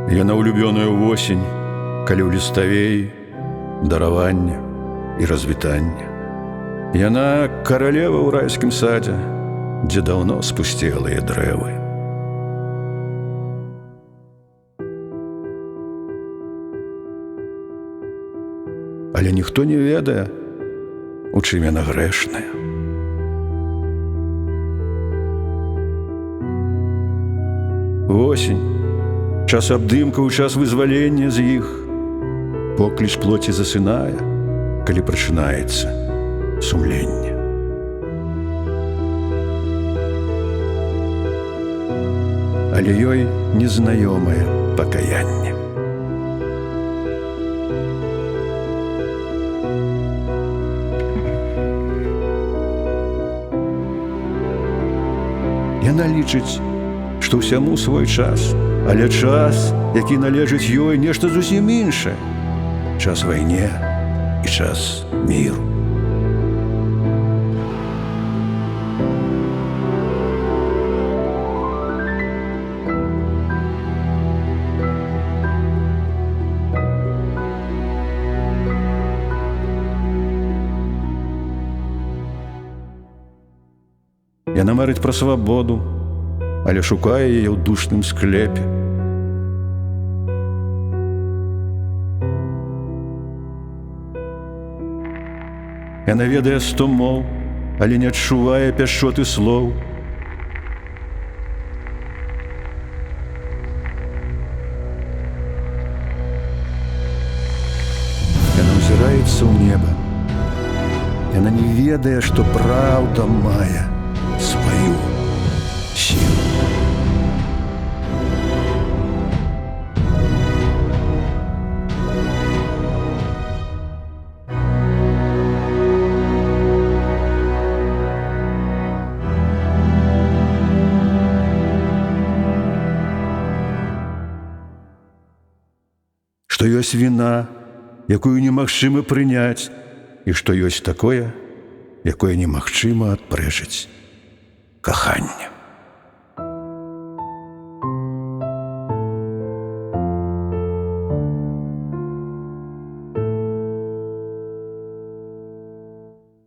Яна ўлюбёная ўвосень, калі ў ліставеі даравання і развітання. Яна каралева ў райскім садзе, дзе даўно спусцелыя дрэвы. Але ніхто не ведае, у чым яна грэшная. Восень, час абдымкаў, час вызвалення з іх. Покліч плоці засынае, калі прачынаецца сумленне. Але ёй незнаёмае пакаянне. Яна лічыць, што ўсяму свой час, але час, які належыць ёй, нешта зусім іншае. Час вайне і час міру. Яна марыць пра свабоду, але шукае яе ў душным склепе. Яна ведае 100 моў, але не адчувае пяшчоты слоў. Яна ўзіраецца ў неба. Яна не ведае, што праўда мае сваю сілу. Што ёсць віна, якую немагчыма прыняць, і што ёсць такое, якое немагчыма адпрэчыць каханне.